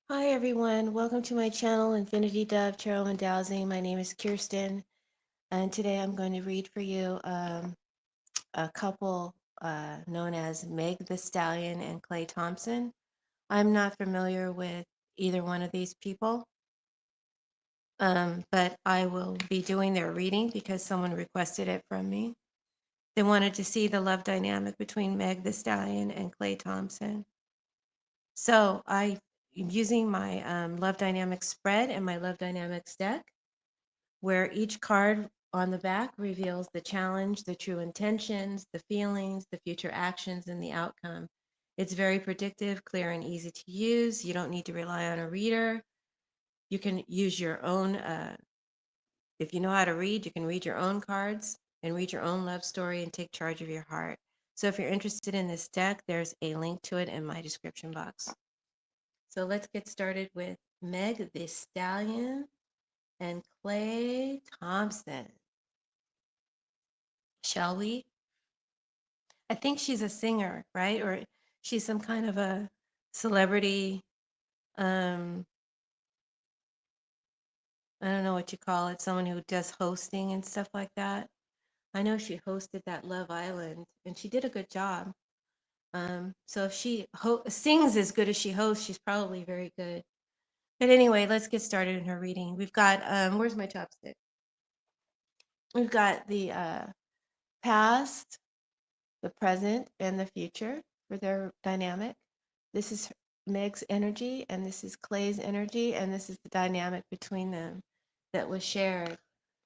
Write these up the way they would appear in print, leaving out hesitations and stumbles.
Hi everyone, welcome to my channel Infinity Dove Tarot and Dowsing. My name is Kirsten, and today I'm going to read for you a couple known as Meg the Stallion and Klay Thompson. I'm not familiar with either one of these people, but I will be doing their reading because someone requested it from me. They wanted to see the love dynamic between Meg the Stallion and Klay Thompson. So I'm using my Love Dynamics spread and my Love Dynamics deck, where each card on the back reveals the challenge, the true intentions, the feelings, the future actions, and the outcome. It's very predictive, clear, and easy to use. You don't need to rely on a reader. You can use your own, if you know how to read, you can read your own cards and read your own love story and take charge of your heart. So if you're interested in this deck, there's a link to it in my description box. So let's get started with Meg the Stallion and Klay Thompson. Shall we? I think she's a singer, right? Or she's some kind of a celebrity. Um, I don't know what you call it, someone who does hosting and stuff like that. I know she hosted that Love Island and she did a good job. So if she sings as good as she hosts, she's probably very good. But anyway, let's get started in her reading. We've got, where's my chopstick? We've got the past, the present, and the future for their dynamic. This is Meg's energy, and this is Klay's energy, and this is the dynamic between them that was shared.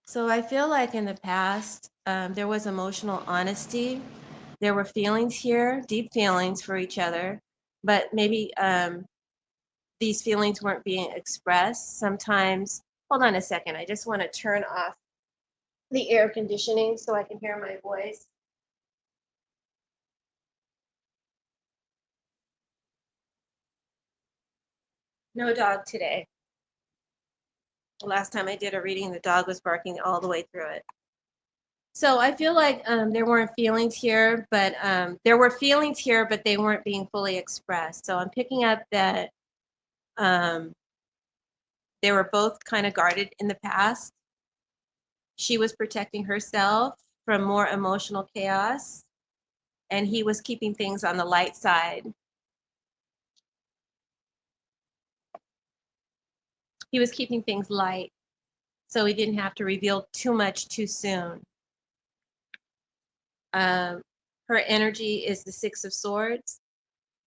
So I feel like in the past, there was emotional honesty. There were feelings here, deep feelings for each other, but maybe these feelings weren't being expressed. Sometimes, hold on a second, I just want to turn off the air conditioning so I can hear my voice. No dog today. The last time I did a reading, the dog was barking all the way through it. So I feel like there weren't feelings here, but there were feelings here, but they weren't being fully expressed. So I'm picking up that um, they were both kind of guarded in the past. She was protecting herself from more emotional chaos, and he was keeping things on the light side. He was keeping things light, so he didn't have to reveal too much too soon. Um, her energy is the Six of Swords.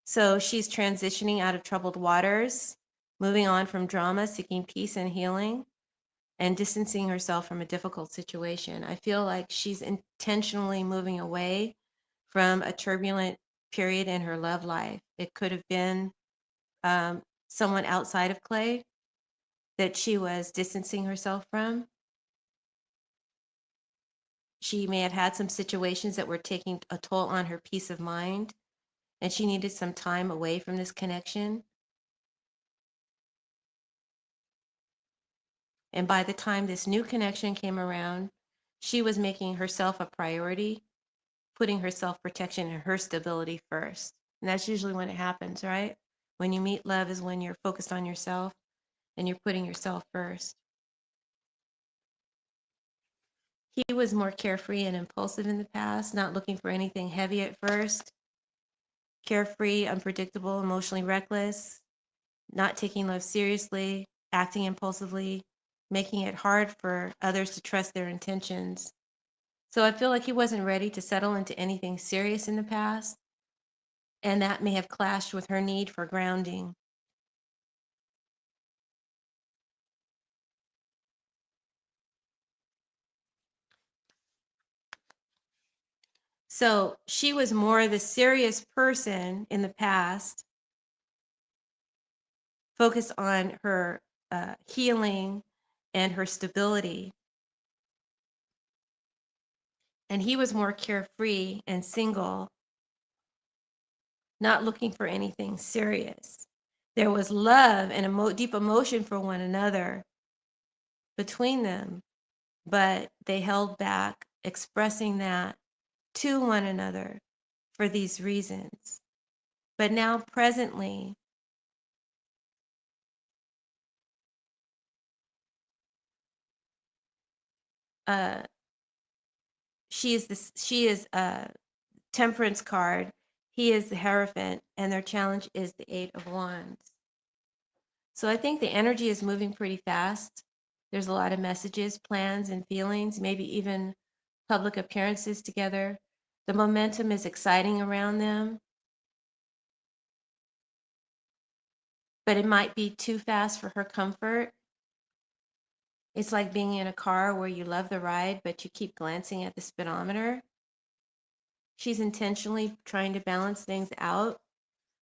So she's transitioning out of troubled waters, moving on from drama, seeking peace and healing, and distancing herself from a difficult situation. I feel like she's intentionally moving away from a turbulent period in her love life. It could have been someone outside of Klay that she was distancing herself from. She may have had some situations that were taking a toll on her peace of mind, and she needed some time away from this connection. And by the time this new connection came around, she was making herself a priority, putting her self protection and her stability first. And that's usually when it happens, right? When you meet love is when you're focused on yourself and you're putting yourself first. He was more carefree and impulsive in the past, not looking for anything heavy at first, carefree, unpredictable, emotionally reckless, not taking love seriously, acting impulsively, making it hard for others to trust their intentions. So I feel like he wasn't ready to settle into anything serious in the past, and that may have clashed with her need for grounding. So she was more the serious person in the past, focused on her healing and her stability. And he was more carefree and single, not looking for anything serious. There was love and deep emotion for one another between them, but they held back expressing that to one another for these reasons. But now, presently, uh, she is Temperance card. He is the Hierophant, and their challenge is the Eight of Wands. So I think the energy is moving pretty fast. There's a lot of messages, plans, and feelings, maybe even public appearances together. The momentum is exciting around them, but it might be too fast for her comfort. It's like being in a car where you love the ride, but you keep glancing at the speedometer. She's intentionally trying to balance things out.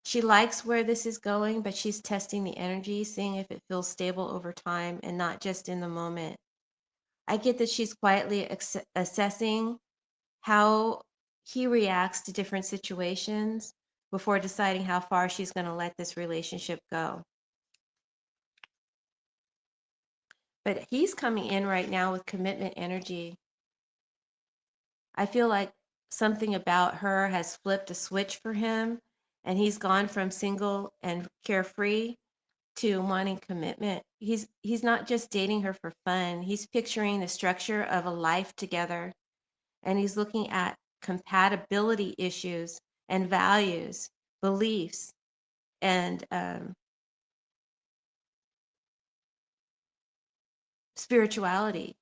She likes where this is going, but she's testing the energy, seeing if it feels stable over time and not just in the moment. I get that she's quietly assessing how he reacts to different situations before deciding how far she's going to let this relationship go. But he's coming in right now with commitment energy. I feel like something about her has flipped a switch for him, and he's gone from single and carefree to wanting commitment. He's not just dating her for fun. He's picturing the structure of a life together, and he's looking at compatibility issues and values, beliefs, and spirituality,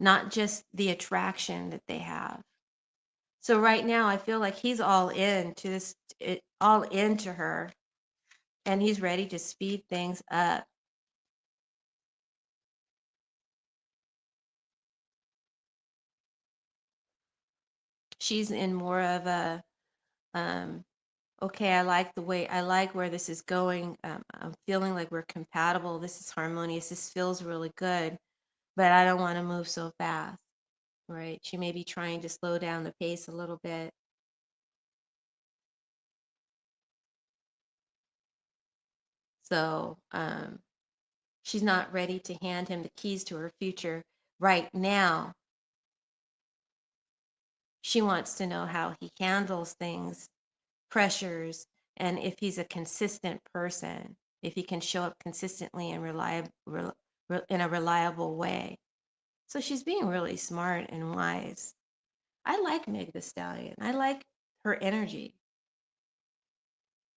not just the attraction that they have. So right now, I feel like he's all in to this, all into her, and he's ready to speed things up. She's in more of a, um, okay, I like where this is going. I'm feeling like we're compatible. This is harmonious. This feels really good, but I don't want to move so fast, right? She may be trying to slow down the pace a little bit. So she's not ready to hand him the keys to her future right now. She wants to know how he handles things, pressures, and if he's a consistent person, if he can show up consistently and in a reliable way. So she's being really smart and wise. I like Meg the Stallion. I like her energy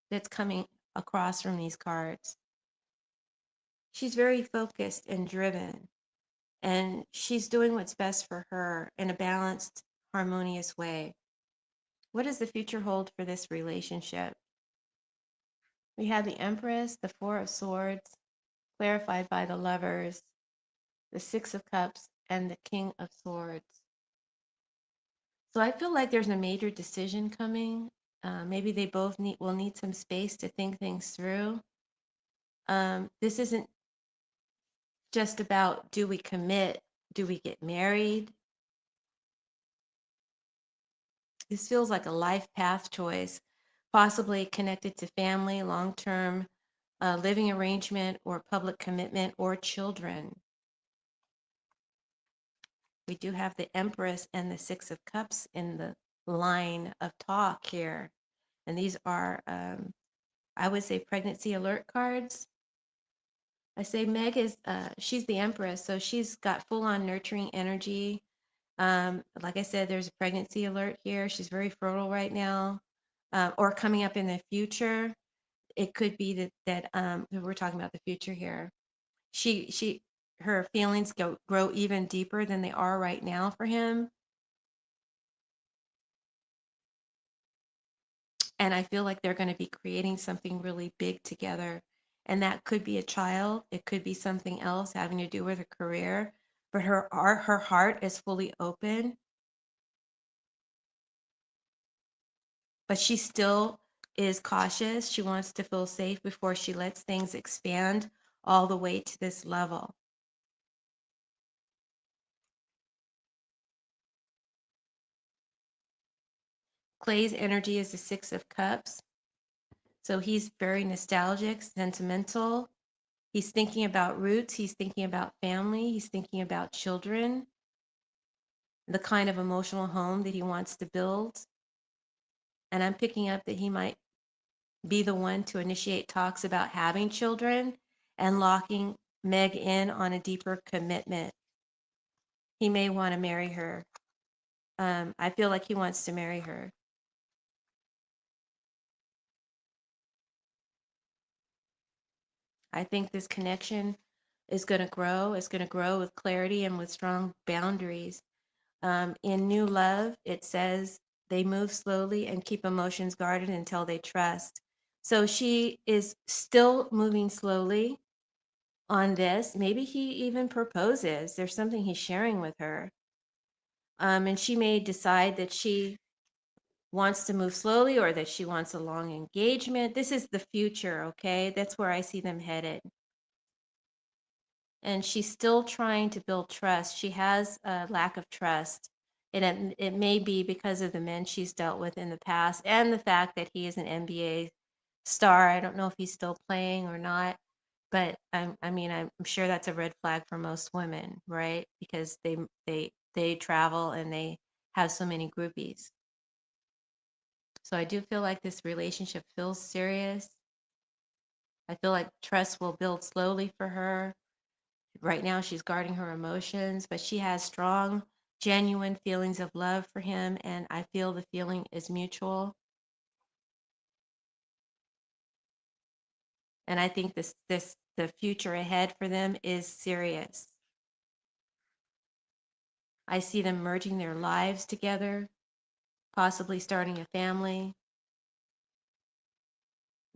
that's coming across from these cards. She's very focused and driven, and she's doing what's best for her in a balanced, harmonious way. What does the future hold for this relationship? We have the Empress, the Four of Swords, clarified by the Lovers, the Six of Cups, and the King of Swords. So I feel like there's a major decision coming. Maybe they both will need some space to think things through. This isn't just about do we commit, do we get married? This feels like a life path choice, possibly connected to family, long-term living arrangement, or public commitment, or children. We do have the Empress and the Six of Cups in the line of talk here. And these are, I would say, pregnancy alert cards. I say Meg is, she's the Empress, so she's got full on nurturing energy. Like I said, there's a pregnancy alert here. She's very fertile right now, or coming up in the future. It could be that we're talking about the future here. She her feelings grow even deeper than they are right now for him. And I feel like they're going to be creating something really big together. And that could be a child, it could be something else having to do with her career, but her heart is fully open, but she still is cautious. She wants to feel safe before she lets things expand all the way to this level. Clay's energy is the Six of Cups. So he's very nostalgic, sentimental. He's thinking about roots. He's thinking about family. He's thinking about children, the kind of emotional home that he wants to build. And I'm picking up that he might be the one to initiate talks about having children and locking Meg in on a deeper commitment. He may want to marry her. I feel like he wants to marry her. I think this connection is going to grow. It's going to grow with clarity and with strong boundaries. In New Love, it says they move slowly and keep emotions guarded until they trust. So she is still moving slowly on this. Maybe he even proposes. There's something he's sharing with her. And she may decide that she wants to move slowly or that she wants a long engagement. This is the future, okay? That's where I see them headed. And she's still trying to build trust. She has a lack of trust. And it may be because of the men she's dealt with in the past and the fact that he is an NBA star. I don't know if he's still playing or not, but I'm sure that's a red flag for most women, right? Because they travel and they have so many groupies. So I do feel like this relationship feels serious. I feel like trust will build slowly for her. Right now, she's guarding her emotions, but she has strong, genuine feelings of love for him, and I feel the feeling is mutual. And I think the future ahead for them is serious. I see them merging their lives together, possibly starting a family,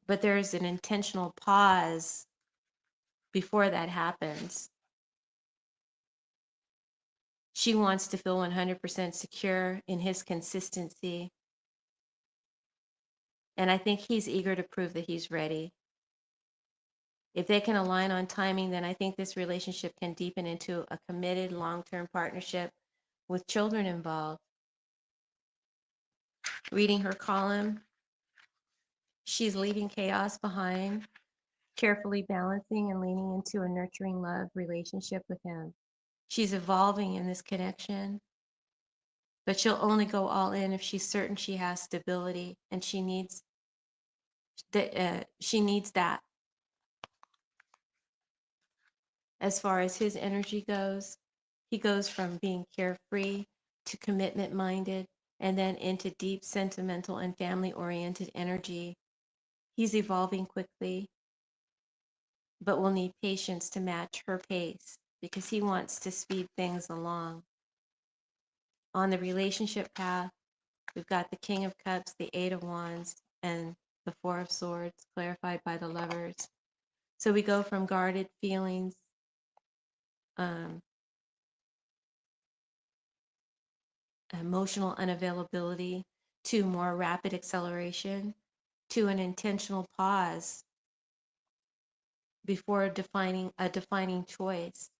but there's an intentional pause before that happens. She wants to feel 100% secure in his consistency. And I think he's eager to prove that he's ready. If they can align on timing, then I think this relationship can deepen into a committed long term partnership with children involved. Reading her column, she's leaving chaos behind, carefully balancing and leaning into a nurturing love relationship with him. She's evolving in this connection, but she'll only go all in if she's certain she has stability, and she needs that. As far as his energy goes, he goes from being carefree to commitment minded and then into deep sentimental and family oriented energy. He's evolving quickly, but will need patience to match her pace because he wants to speed things along. On the relationship path, we've got the King of Cups, the Eight of Wands, and the Four of Swords, clarified by the Lovers. So we go from guarded feelings, um, emotional unavailability, to more rapid acceleration, to an intentional pause before defining a defining choice.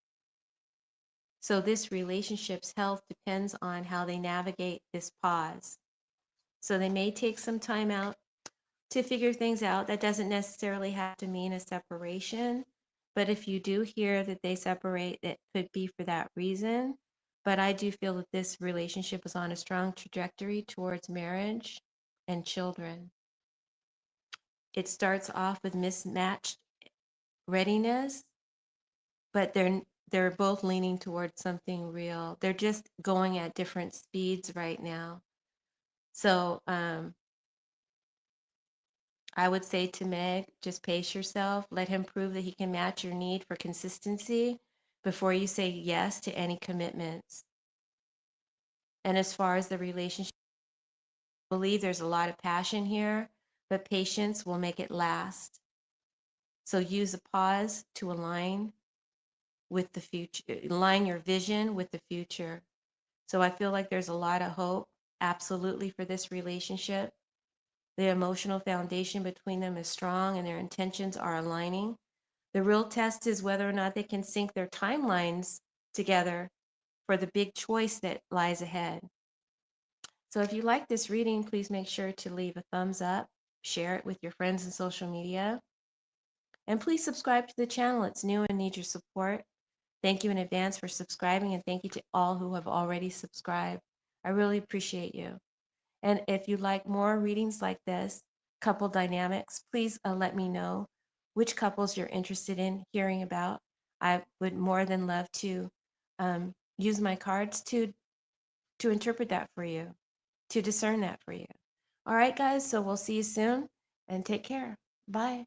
So this relationship's health depends on how they navigate this pause. So they may take some time out to figure things out. That doesn't necessarily have to mean a separation. But if you do hear that they separate, it could be for that reason. But I do feel that this relationship is on a strong trajectory towards marriage and children. It starts off with mismatched readiness, but they're both leaning towards something real. They're just going at different speeds right now. So I would say to Meg, just pace yourself. Let him prove that he can match your need for consistency before you say yes to any commitments. And as far as the relationship, I believe there's a lot of passion here, but patience will make it last. So use a pause to align with the future, align your vision with the future. So I feel like there's a lot of hope, absolutely, for this relationship. The emotional foundation between them is strong and their intentions are aligning. The real test is whether or not they can sync their timelines together for the big choice that lies ahead. So if you like this reading, please make sure to leave a thumbs up, share it with your friends on social media, and please subscribe to the channel. It's new and needs your support. Thank you in advance for subscribing, and thank you to all who have already subscribed. I really appreciate you. And if you'd like more readings like this, couple dynamics, please let me know which couples you're interested in hearing about. I would more than love to um, use my cards to interpret that for you, to discern that for you. All right, guys. So we'll see you soon and take care. Bye.